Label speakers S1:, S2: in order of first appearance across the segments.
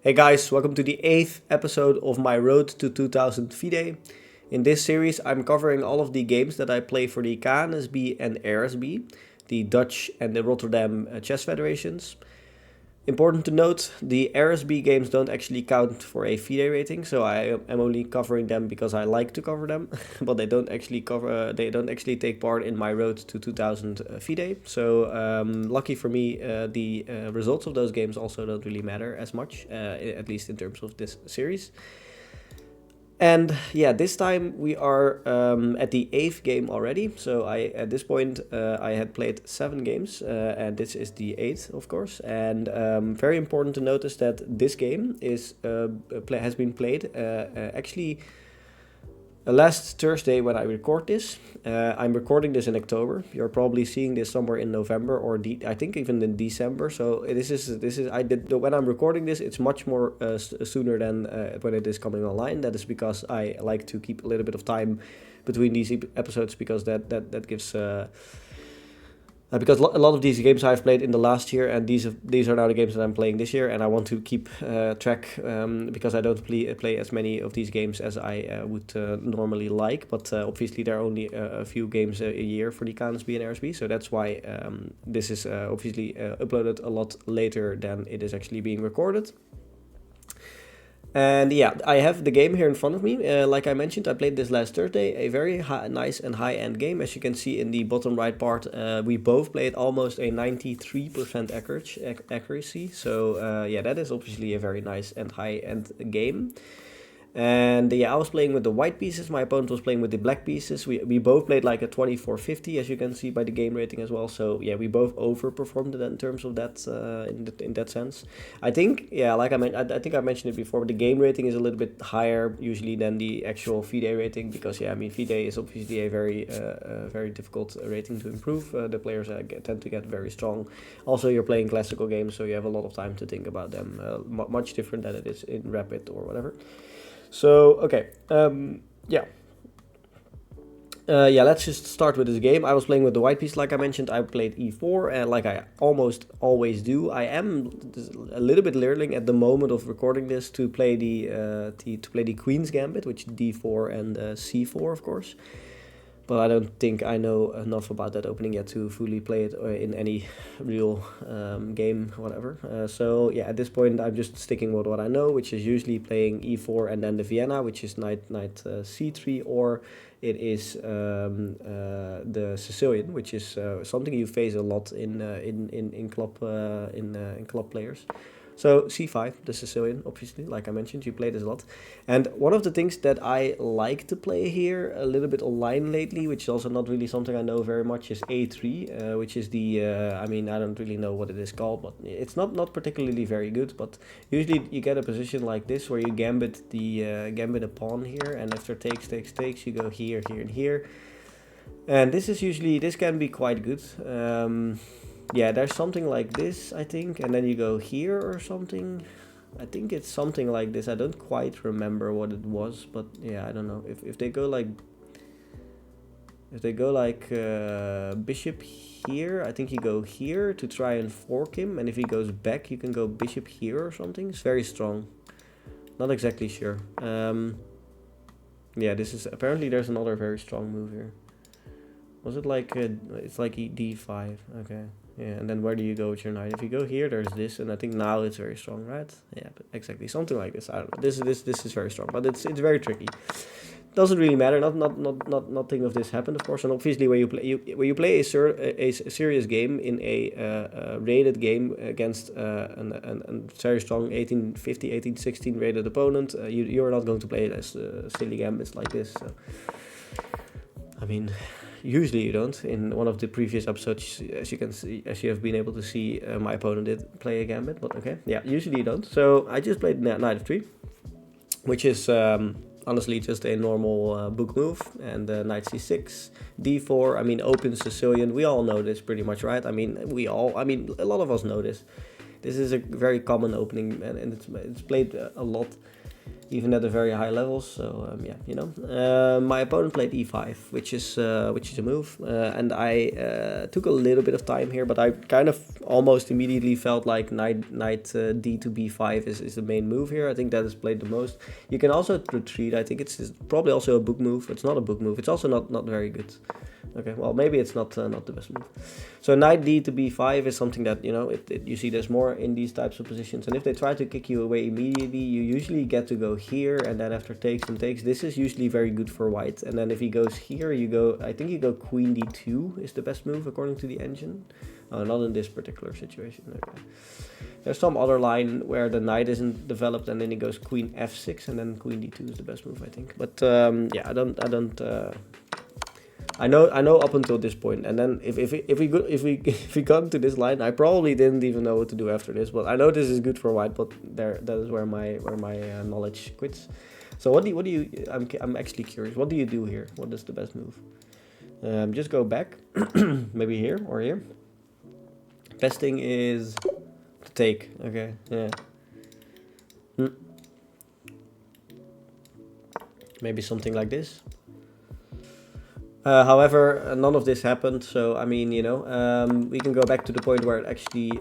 S1: Hey guys, welcome to the 8th episode of my Road to 2000 FIDE. In this series I'm covering all of the games that I play for the KNSB and RSB, the Dutch and the Rotterdam chess federations. Important to note, the RSB games don't actually count for a FIDE rating, so I am only covering them because I like to cover them, but they don't actually take part in my Road to 2000 FIDE. So lucky for me, the results of those games also don't really matter as much, at least in terms of this series. And yeah, this time we are at the 8th game already. So at this point I had played 7 games, and this is the 8th, of course. And very important to notice that this game has been played actually last Thursday when I record this. I'm recording this in October. You're probably seeing this somewhere in November or I think even in December. So when I'm recording this, it's much more sooner than when it is coming online. That is because I like to keep a little bit of time between these episodes because that gives. Because a lot of these games I've played in the last year, and these are now the games that I'm playing this year, and I want to keep track because I don't play as many of these games as I would normally like. But obviously there are only a few games a year for the KNSB and RSB, so that's why this is obviously uploaded a lot later than it is actually being recorded. And yeah, I have the game here in front of me. Like I mentioned, I played this last Thursday, a very nice and high-end game. As you can see in the bottom right part, we both played almost a 93% accuracy. So yeah, that is obviously a very nice and high-end game. And yeah, I was playing with the white pieces, my opponent was playing with the black pieces. We both played like a 2450, as you can see by the game rating as well. So yeah, we both overperformed it in terms of that, in that sense. I think, yeah, like I think I mentioned it before, but the game rating is a little bit higher usually than the actual FIDE rating, because yeah, I mean, FIDE is obviously a very difficult rating to improve. The players tend to get very strong. Also, you're playing classical games, so you have a lot of time to think about them, much different than it is in Rapid or whatever. So, okay, yeah, let's just start with this game. I was playing with the white piece, like I mentioned. I played e4, and like I almost always do, I am a little bit learning at the moment of recording this to play the Queen's Gambit, which is d4 and c4, of course. But I don't think I know enough about that opening yet to fully play it in any real game, whatever. So yeah, at this point I'm just sticking with what I know, which is usually playing e4 and then the Vienna, which is knight c3, or it is the Sicilian, which is something you face a lot in club players. So c5, the Sicilian, obviously, like I mentioned, you play this a lot. And one of the things that I like to play here a little bit online lately, which is also not really something I know very much, is a3, which is the, I mean, I don't really know what it is called, but it's not particularly very good. But usually you get a position like this where you gambit a pawn here, and after takes, you go here, here, and here. And this can be quite good. Yeah, there's something like this, I think, and then you go here or something. I think it's something like this. I don't quite remember what it was, but yeah, I don't know. If they go like bishop here, I think you go here to try and fork him, and if he goes back, you can go bishop here or something. It's very strong. Not exactly sure. Yeah, this is apparently there's another very strong move here. Was it like it's like d5? Okay. Yeah, and then where do you go with your knight? If you go here, there's this, and I think now it's very strong, right? Yeah, but exactly, something like this. I don't know. This is very strong, but it's very tricky. Doesn't really matter. Nothing of this happened, of course. And obviously, when you play a serious game in a rated game against a very strong 1850, 1816 rated opponent, you're not going to play it as silly gambits like this. So, I mean, usually you don't. In one of the previous episodes, as you have been able to see, my opponent did play a gambit, but okay, yeah, usually you don't. So I just played knight f3, which is honestly just a normal book move, and knight c6, d4. I mean, open Sicilian. We all know this pretty much, right? I mean, a lot of us know this. This is a very common opening, and it's played a lot. even at the very high levels. So yeah, you know, my opponent played e5, which is a move, and I took a little bit of time here, but I kind of almost immediately felt like knight d to b5 is the main move here. I think that is played the most. You can also retreat. I think it's probably also a book move. It's not a book move. It's also not very good. Okay, well, maybe it's not the best move. So knight d to b5 is something that, you know, you see there's more in these types of positions. And if they try to kick you away immediately, you usually get to go here, and then after takes and takes, this is usually very good for white. And then if he goes here, you go, I think you go queen d2 is the best move according to the engine. Oh, not in this particular situation. Okay. There's some other line where the knight isn't developed, and then he goes queen f6, and then queen d2 is the best move, I think. But yeah, I know up until this point, and then if we got into this line, I probably didn't even know what to do after this. But I know this is good for white, but that is where my knowledge quits. So what do you? I'm actually curious. What do you do here? What is the best move? Just go back, maybe here or here. Best thing is to take. Okay, yeah. Maybe something like this. However, none of this happened. So I mean, you know, we can go back to the point where it actually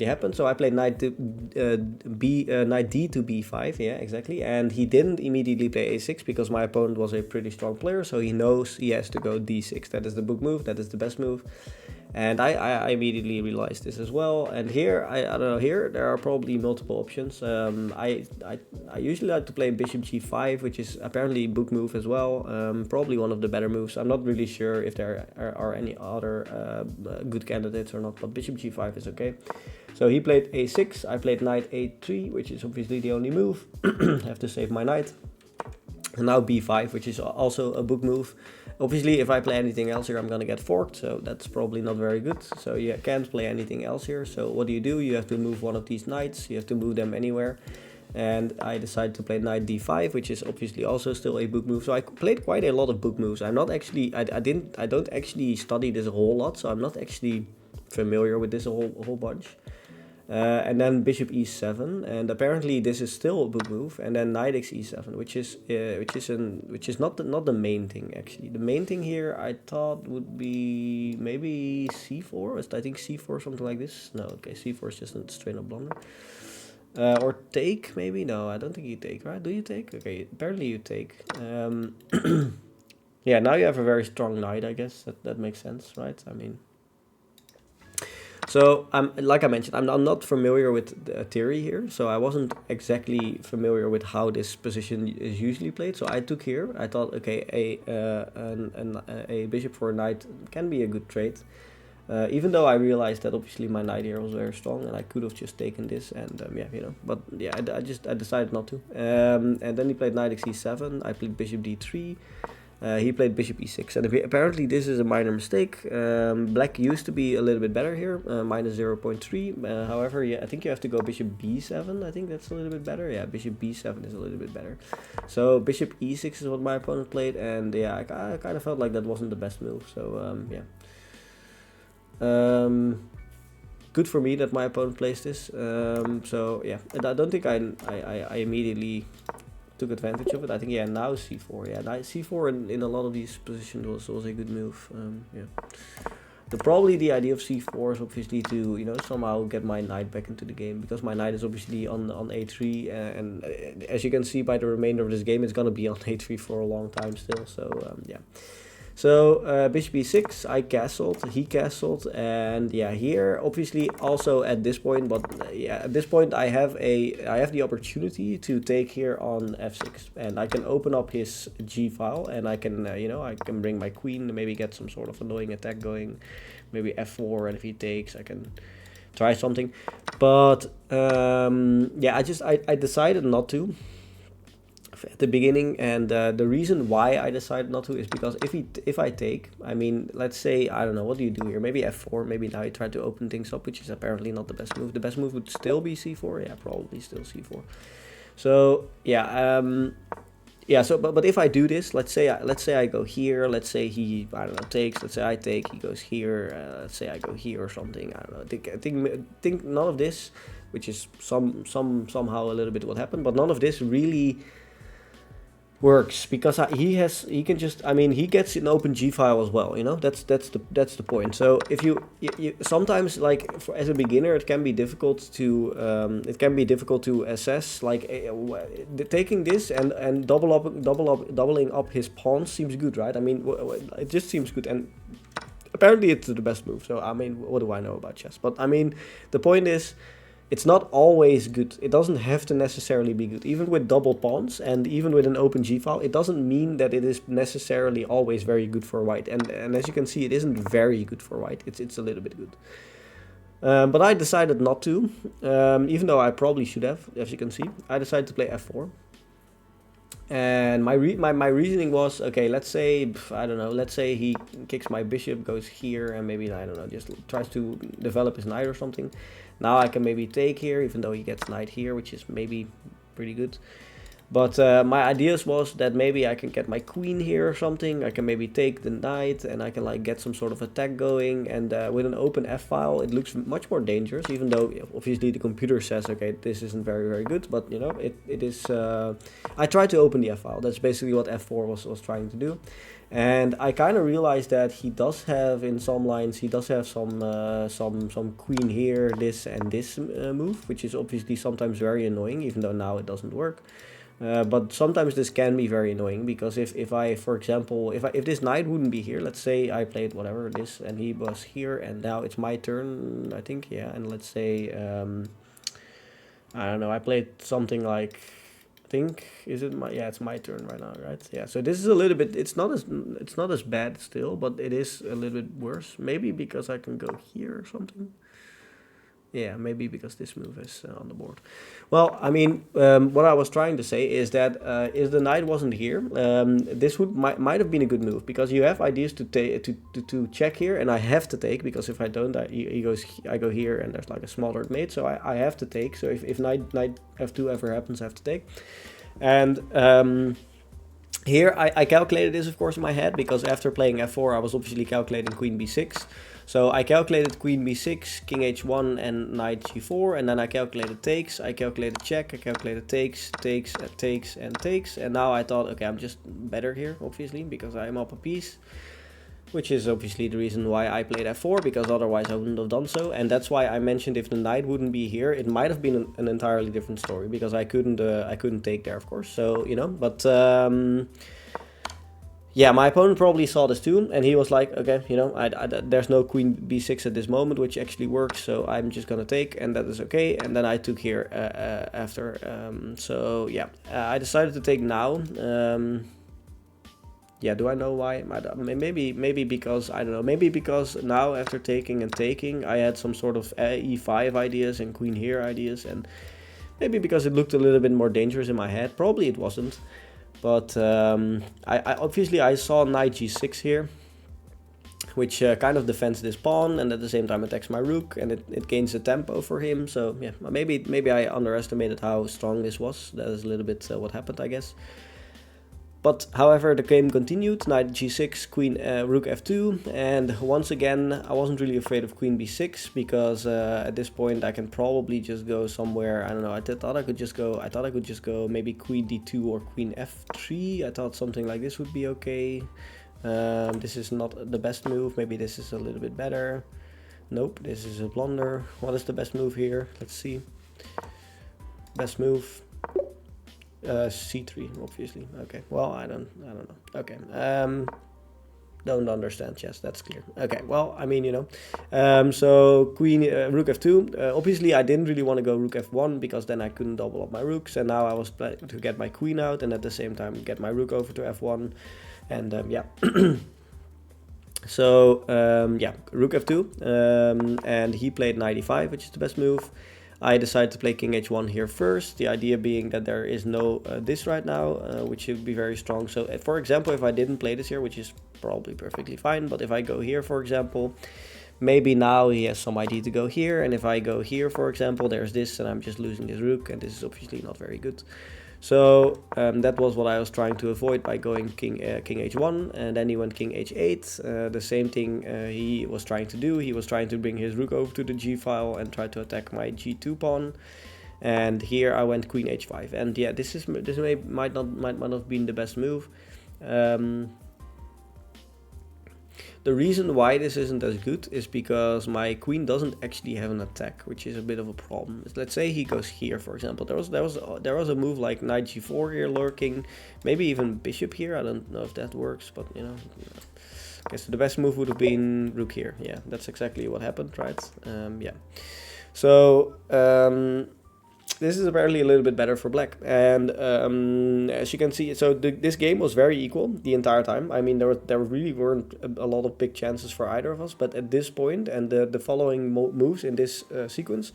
S1: happened. So I played knight d to b5. Yeah, exactly. And he didn't immediately play a6 because my opponent was a pretty strong player. So he knows he has to go d6. That is the book move. That is the best move. And I immediately realized this as well. And here, I don't know, here there are probably multiple options. I usually like to play bishop g5, which is apparently a book move as well. Probably one of the better moves. I'm not really sure if there are any other good candidates or not, but bishop g5 is okay. So he played a6, I played knight a3, which is obviously the only move. Have to save my knight. And now b5, which is also a book move. Obviously, if I play anything else here, I'm going to get forked, so that's probably not very good. So you can't play anything else here. So what do? You have to move one of these knights. You have to move them anywhere. And I decided to play knight d5, which is obviously also still a book move. So I played quite a lot of book moves. I'm not actually, I don't actually study this a whole lot, so I'm not actually familiar with this a whole bunch. And then bishop e7, and apparently this is still a book move. And then knight x e7, which is not the main thing actually. The main thing here I thought would be maybe c4. I think c4 something like this. No, okay, c4 is just a straight up blunder. Or take maybe. No, I don't think you take. Right? Do you take? Okay, apparently you take. Yeah, now you have a very strong knight. I guess that makes sense, right? I mean. So, like I mentioned, I'm not familiar with the theory here, so I wasn't exactly familiar with how this position is usually played. So I took here. I thought, okay, a bishop for a knight can be a good trade, even though I realized that obviously my knight here was very strong, and I could have just taken this, and yeah, you know. But yeah, I decided not to. And then he played knight x e7. I played bishop d3. He played bishop e6, and apparently this is a minor mistake. Black used to be a little bit better here, minus 0.3. However, yeah, I think you have to go bishop b7. I think that's a little bit better. Yeah, bishop b7 is a little bit better. So bishop e6 is what my opponent played, and yeah, I kind of felt like that wasn't the best move. So yeah, good for me that my opponent plays this. So yeah, and I don't think I immediately took advantage of it. I think, yeah, now c4. Yeah, c4 in a lot of these positions was a good move. Yeah. Probably the idea of c4 is obviously to, you know, somehow get my knight back into the game, because my knight is obviously on a3, and as you can see by the remainder of this game, it's gonna be on a3 for a long time still. So yeah. So bishop e6, I castled, he castled, and yeah, here obviously also at this point, but yeah, at this point I have the opportunity to take here on f6, and I can open up his g file, and I can you know, I can bring my queen, maybe get some sort of annoying attack going, maybe f4, and if he takes, I can try something. But yeah, I decided not to at the beginning, and the reason why I decided not to is because if I take, I mean, let's say, I don't know, what do you do here? Maybe f4, maybe now you try to open things up, which is apparently not the best move. The best move would still be c4. Yeah, probably still c4. So yeah, yeah. So but if I do this, let's say I go here, let's say he, I don't know, takes, let's say I take, he goes here, let's say I go here or something, I don't know. I think none of this which is somehow a little bit what happened. But none of this really works because he can just, I mean, he gets an open G file as well, you know. That's the point. So if you sometimes, like as a beginner, it can be difficult to assess, like taking this and doubling up his pawns seems good, right? I mean, it just seems good, and apparently it's the best move. So I mean, what do I know about chess? But I mean, the point is, it's not always good. It doesn't have to necessarily be good. Even with double pawns and even with an open G file, it doesn't mean that it is necessarily always very good for white. And as you can see, it isn't very good for white. It's a little bit good. But I decided not to, even though I probably should have, as you can see. I decided to play f4. And my reasoning was, okay, let's say, I don't know, let's say he kicks my bishop, goes here, and maybe, I don't know, just tries to develop his knight or something. Now I can maybe take here, even though he gets knight here, which is maybe pretty good. But my ideas was that maybe I can get my queen here or something. I can maybe take the knight and I can like get some sort of attack going. And with an open f-file, it looks much more dangerous, even though obviously the computer says, okay, this isn't very, very good. But, you know, it is... I tried to open the f-file. That's basically what f4 was trying to do. And I kind of realized that he does have, in some lines, he does have some queen here, this and this move, which is obviously sometimes very annoying, even though now it doesn't work. But sometimes this can be very annoying, because if I, for example, if this knight wouldn't be here, let's say I played whatever this and he was here, and now it's my turn, I think, yeah, and let's say, I don't know, I played something like, is it my, yeah, it's my turn right now, right? Yeah, so this is a little bit, it's not as bad still, but it is a little bit worse, maybe because I can go here or something. Yeah, maybe because this move is on the board. Well, I mean, what I was trying to say is that if the knight wasn't here, this might have been a good move, because you have ideas to check here, and I have to take, because if I don't, I go here, and there's like a smaller mate, so I have to take. So if knight f2 ever happens, I have to take. And here I calculated this, of course, in my head, because after playing f4, I was obviously calculating queen b6. So I calculated queen b6, king h1, and knight g4, and then I calculated takes, I calculated check, I calculated takes, and now I thought, okay, I'm just better here, obviously, because I'm up a piece, which is obviously the reason why I played f4, because otherwise I wouldn't have done so. And that's why I mentioned if the knight wouldn't be here, it might have been an entirely different story, because I couldn't take there, of course. So, you know, but yeah, my opponent probably saw this too, and he was like, okay, you know, there's no queen b6 at this moment, which actually works, so I'm just gonna take, and that is okay. And then I took here after. So yeah, I decided to take now. Yeah, do I know why? Maybe because, I don't know, maybe because now after taking, I had some sort of e5 ideas and queen here ideas, and maybe because it looked a little bit more dangerous in my head. Probably it wasn't. But I obviously I saw knight g6 here, which kind of defends this pawn and at the same time attacks my rook, and it gains the tempo for him. So yeah, maybe I underestimated how strong this was. That is a little bit what happened, I guess. But however, the game continued, knight g6, queen, rook f2, and once again I wasn't really afraid of queen b6, because at this point I can probably just go somewhere. I don't know, I thought I could just go maybe queen d2 or queen f3. I thought something like this would be okay. This is not the best move, maybe this is a little bit better. Nope, this is a blunder. What is the best move here? Let's see. Best move. C3, obviously. Okay, well, I don't know. Okay, don't understand chess, that's clear. Okay, well, I mean, you know, so queen, rook f2. Obviously I didn't really want to go rook f1, because then I couldn't double up my rooks, and now I was planning to get my queen out and at the same time get my rook over to f1, and yeah. So yeah, rook f2, and he played knight e5, which is the best move. I decided to play king h1 here first, the idea being that there is no this right now, which should be very strong. So for example, if I didn't play this here, which is probably perfectly fine, but if I go here, for example, maybe now he has some idea to go here, and if I go here, for example, there's this, and I'm just losing this rook, and this is obviously not very good. So that was what I was trying to avoid by going king h1, and then he went king h8. The same thing he was trying to do. He was trying to bring his rook over to the g file and try to attack my g2 pawn. And here I went queen h5, and yeah, this might not have been the best move. The reason why this isn't as good is because my queen doesn't actually have an attack, which is a bit of a problem. Let's say he goes here, for example. There was a move like knight g4 here lurking, maybe even bishop here. I don't know if that works, but you know. Okay, so the best move would have been rook here. Yeah, that's exactly what happened, right? Yeah. So this is apparently a little bit better for black, and as you can see, so this game was very equal the entire time. I mean, there really weren't a lot of big chances for either of us, but at this point and the following moves in this sequence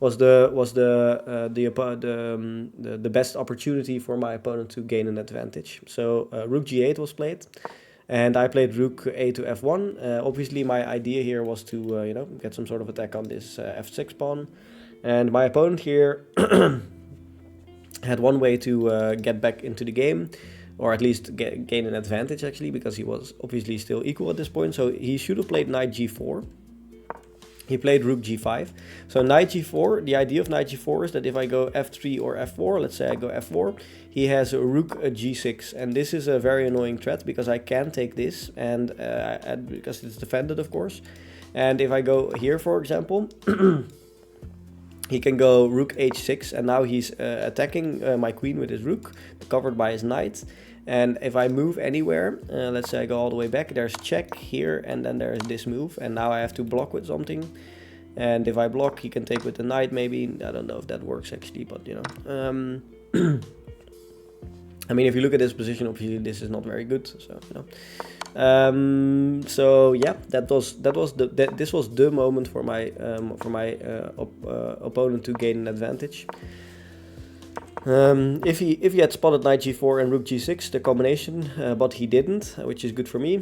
S1: was the best opportunity for my opponent to gain an advantage. So rook g8 was played, and I played rook a to f1. Obviously, my idea here was to you know, get some sort of attack on this f6 pawn. And my opponent here had one way to get back into the game, or at least gain an advantage actually, because he was obviously still equal at this point. So he should have played knight g4. He played rook g5. So knight g4, the idea of knight g4 is that if I go f3 or f4, let's say I go f4, he has a rook g6. And this is a very annoying threat because I can take this, and because it's defended, of course. And if I go here, for example, he can go rook h6, and now he's attacking my queen with his rook, covered by his knight. And if I move anywhere, let's say I go all the way back, there's check here, and then there's this move, and now I have to block with something. And if I block, he can take with the knight maybe. I don't know if that works actually, but you know. I mean, if you look at this position, obviously this is not very good, so you know. So yeah, this was the moment for my opponent to gain an advantage. If he had spotted knight g4 and rook g6, the combination, but he didn't, which is good for me.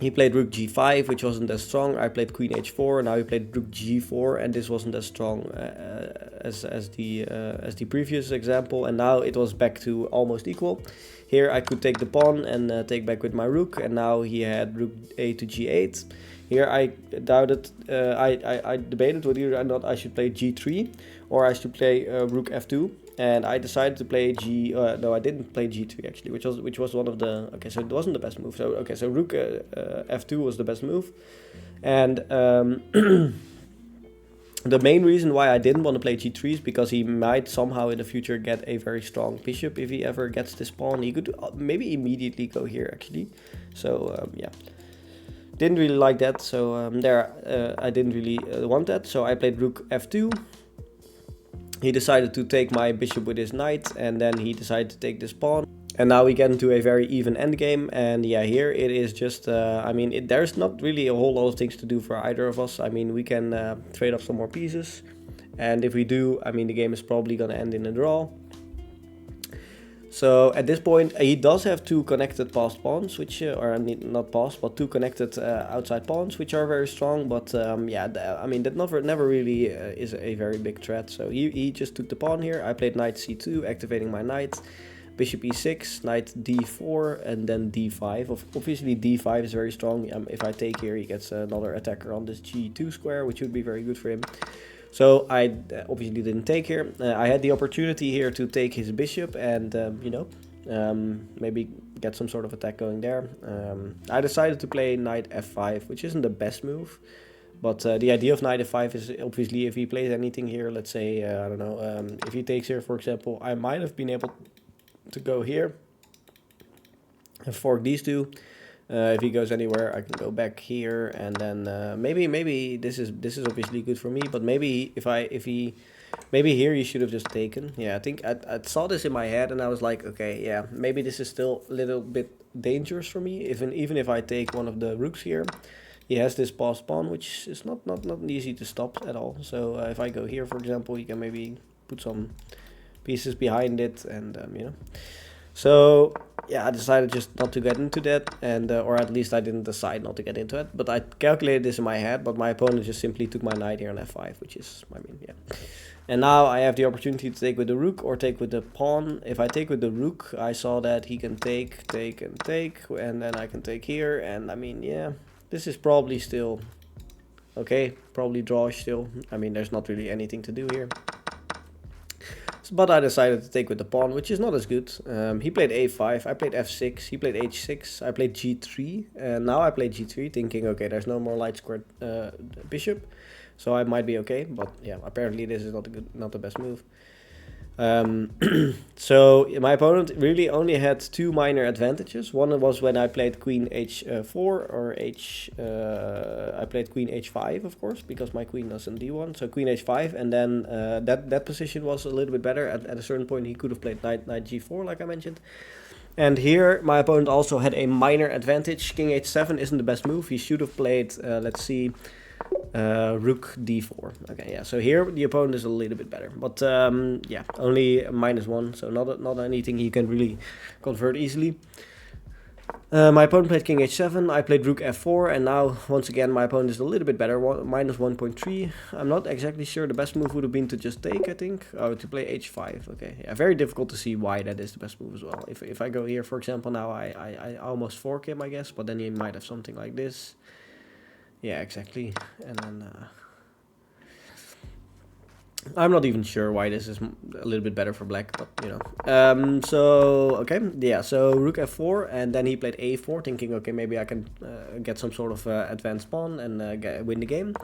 S1: He played rook g5, which wasn't as strong. I played queen h4. Now he played rook g4, and this wasn't as strong as the previous example. And now it was back to almost equal. Here I could take the pawn and take back with my rook, and now he had rook a to g8. Here I doubted. I debated whether or not I should play g3 or I should play rook f2. And I decided to play no, I didn't play g3 actually, which was one of the, okay, so it wasn't the best move. So okay, so rook f2 was the best move, and the main reason why I didn't want to play g3 is because he might somehow in the future get a very strong bishop. If he ever gets this pawn, he could maybe immediately go here actually. So yeah, didn't really like that. So I didn't really want that. So I played rook f2. He decided to take my bishop with his knight, and then he decided to take this pawn. And now we get into a very even endgame, and yeah, here it is just, I mean, there's not really a whole lot of things to do for either of us. I mean, we can trade off some more pieces, and if we do, I mean, the game is probably gonna end in a draw. So at this point, he does have two connected passed pawns, which, or not passed, but two connected outside pawns, which are very strong. But yeah, I mean, that never really is a very big threat. So he just took the pawn here. I played knight c2, activating my knight. Bishop e6, knight d4, and then d5. Obviously, d5 is very strong. If I take here, he gets another attacker on this g2 square, which would be very good for him. So I obviously didn't take here. I had the opportunity here to take his bishop and, you know, maybe get some sort of attack going there. I decided to play knight f5, which isn't the best move. But the idea of knight f5 is obviously if he plays anything here, let's say, I don't know, if he takes here, for example, I might have been able to go here and fork these two. If he goes anywhere, I can go back here, and then maybe this is obviously good for me. But maybe maybe here he should have just taken. Yeah, I think I saw this in my head, and I was like, okay, yeah, maybe this is still a little bit dangerous for me. Even if I take one of the rooks here, he has this passed pawn, which is not easy to stop at all. So if I go here, for example, he can maybe put some pieces behind it, and you know. So yeah, I decided just not to get into that, and or at least I didn't decide not to get into it, but I calculated this in my head, but my opponent just simply took my knight here on f5, which is, I mean, yeah. And now I have the opportunity to take with the rook or take with the pawn. If I take with the rook, I saw that he can take, and take, and then I can take here. And I mean, yeah, this is probably still okay. Probably draw still. I mean, there's not really anything to do here. But I decided to take with the pawn, which is not as good. He played a5, I played f6, he played h6, I played g3, and now I played g3, thinking, okay, there's no more light squared bishop, so I might be okay. But yeah, apparently this is not the best move. So my opponent really only had two minor advantages. One was when I played queen h4 or I played queen h5, of course, because my queen was in d1. So queen h5, and then that position was a little bit better. At a certain point, he could have played knight g4, like I mentioned. And here, my opponent also had a minor advantage. King h7 isn't the best move. He should have played, let's see, rook d4. Okay, yeah, so here the opponent is a little bit better, but yeah, only -1, so not anything he can really convert easily. My opponent played king h7, I played rook f4, and now once again my opponent is a little bit better, -1.3. I'm not exactly sure. The best move would have been to just take, I think. Oh, to play h5. Okay, yeah, very difficult to see why that is the best move as well. If I go here, for example, now I almost fork him, I guess, but then he might have something like this. Yeah, exactly. And then I'm not even sure why this is a little bit better for black, but you know. So okay, yeah. So rook f4, and then he played a4, thinking, okay, maybe I can get some sort of advanced pawn and win the game.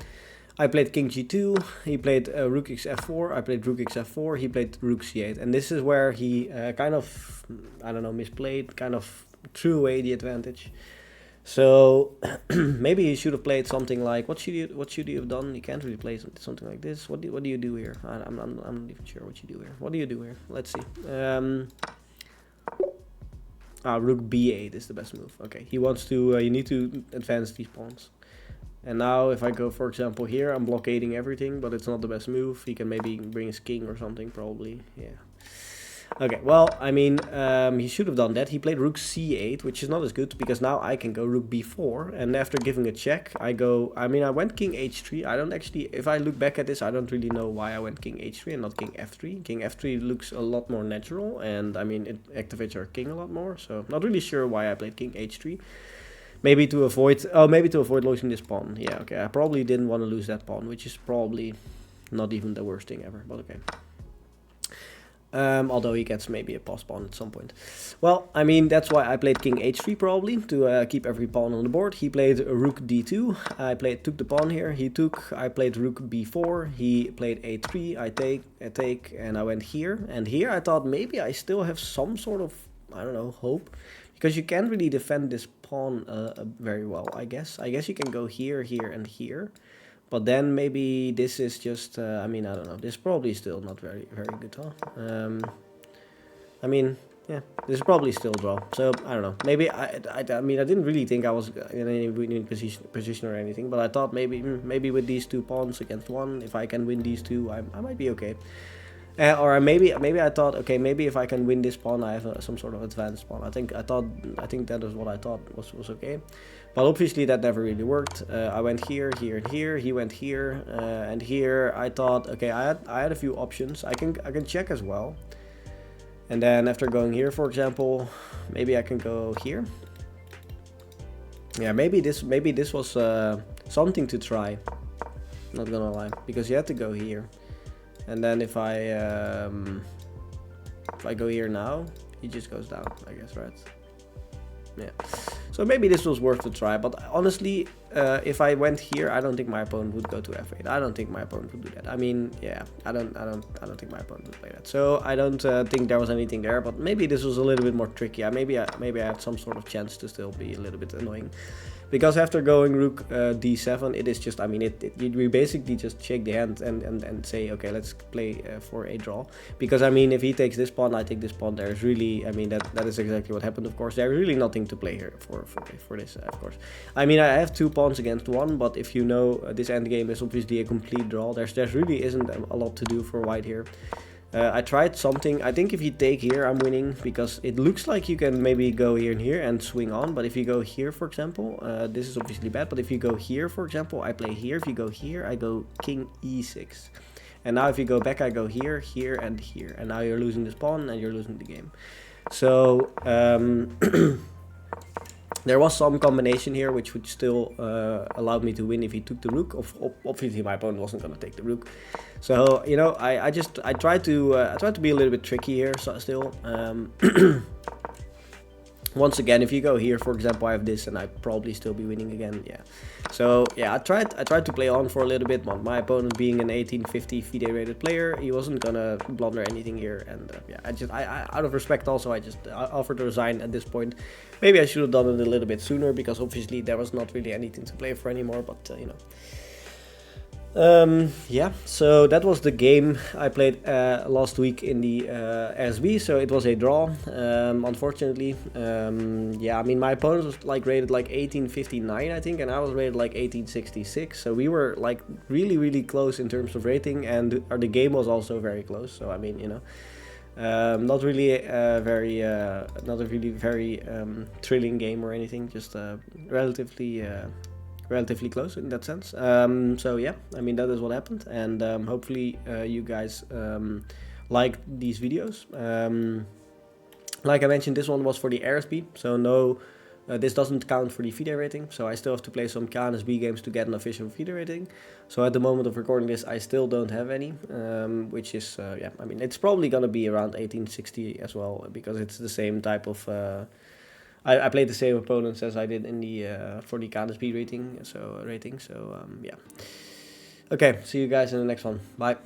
S1: I played king g2. He played rook xf4. I played rook xf4. He played rook c8, and this is where he kind of, I don't know, misplayed, kind of threw away the advantage. So maybe he should have played something like, what should you have done? You can't really play something like this. What do you do here? I'm not even sure what you do here. What do you do here? Let's see. Rook b8 is the best move. Okay, he wants to. You need to advance these pawns. And now if I go, for example, here, I'm blockading everything, but it's not the best move. He can maybe bring his king or something, probably. Yeah. Okay, well, I mean, he should have done that. He played rook c8, which is not as good, because now I can go rook b4, and after giving a check, I went king h3. I don't actually, if I look back at this, I don't really know why I went king h3 and not king f3. King f3 looks a lot more natural, and I mean, it activates our king a lot more, so not really sure why I played king h3. Maybe to avoid losing this pawn. Yeah, okay, I probably didn't want to lose that pawn, which is probably not even the worst thing ever, but okay. Although he gets maybe a pass pawn at some point. Well, I mean, that's why I played king h3 probably, to keep every pawn on the board. He played rook d2, I took the pawn here, I played rook b4, he played a3, I take, and I went here. And here I thought maybe I still have some sort of, I don't know, hope. Because you can't really defend this pawn very well, I guess. I guess you can go here, here, and here. But then maybe this is just, I mean, I don't know. This is probably still not very good, huh? I mean, yeah, this is probably still a draw. So, I don't know. Maybe, I mean, I didn't really think I was in any winning position or anything. But I thought maybe with these two pawns against one, if I can win these two, I might be okay. Or maybe I thought, okay, maybe if I can win this pawn, I have some sort of advanced pawn. I think that is what I thought was okay. But obviously that never really worked. I went here, here, and here. He went here, and here. I thought, okay, I had a few options. I can check as well. And then after going here, for example, maybe I can go here. Yeah, maybe this was something to try. Not gonna lie, because you had to go here. And then if I go here now, he just goes down, I guess, right? Yeah. So maybe this was worth a try, but honestly, if I went here, I don't think my opponent would go to f8. I don't think my opponent would do that. I mean, yeah, I don't think my opponent would play that. So I don't think there was anything there, but maybe this was a little bit more tricky. Maybe I had some sort of chance to still be a little bit annoying. Because after going rook d7, it is just, I mean, we basically just shake the hand and say, okay, let's play for a draw. Because, I mean, if he takes this pawn, I take this pawn, there's really, I mean, that is exactly what happened, of course. There's really nothing to play here for this, of course. I mean, I have two pawns against one, but if you know, this endgame is obviously a complete draw. There's really isn't a lot to do for white here. I tried something. I think if you take here, I'm winning, because it looks like you can maybe go here and here and swing on. But if you go here, for example, this is obviously bad. But if you go here, for example, I play here. If you go here, I go king e6. And now if you go back, I go here, here, and here. And now you're losing the pawn and you're losing the game. So there was some combination here which would still allow me to win if he took the rook. Obviously my opponent wasn't going to take the rook. So, you know, I try to be a little bit tricky here, so still. Once again, if you go here, for example, I have this, and I'd probably still be winning again. Yeah. So yeah, I tried to play on for a little bit. But my opponent, being an 1850 FIDE-rated player, he wasn't gonna blunder anything here. And yeah, I out of respect also, I offered to resign at this point. Maybe I should have done it a little bit sooner, because obviously there was not really anything to play for anymore. But you know. Yeah, so that was the game I played last week in the SB, so it was a draw, unfortunately. Yeah, I mean, my opponent was like rated like 1859, I think, and I was rated like 1866, so we were like really close in terms of rating, and the game was also very close. So I mean, you know, not really not a really very thrilling game or anything, just relatively close in that sense. So yeah, I mean, that is what happened, and hopefully you guys like these videos. Like I mentioned, this one was for the ASB, so no, this doesn't count for the FIDE rating, so I still have to play some KNSB games to get an official FIDE rating. So at the moment of recording this, I still don't have any, which is, yeah, I mean, it's probably gonna be around 1860 as well, because it's the same type of I played the same opponents as I did in the for the KNSB rating. So yeah. Okay, see you guys in the next one. Bye.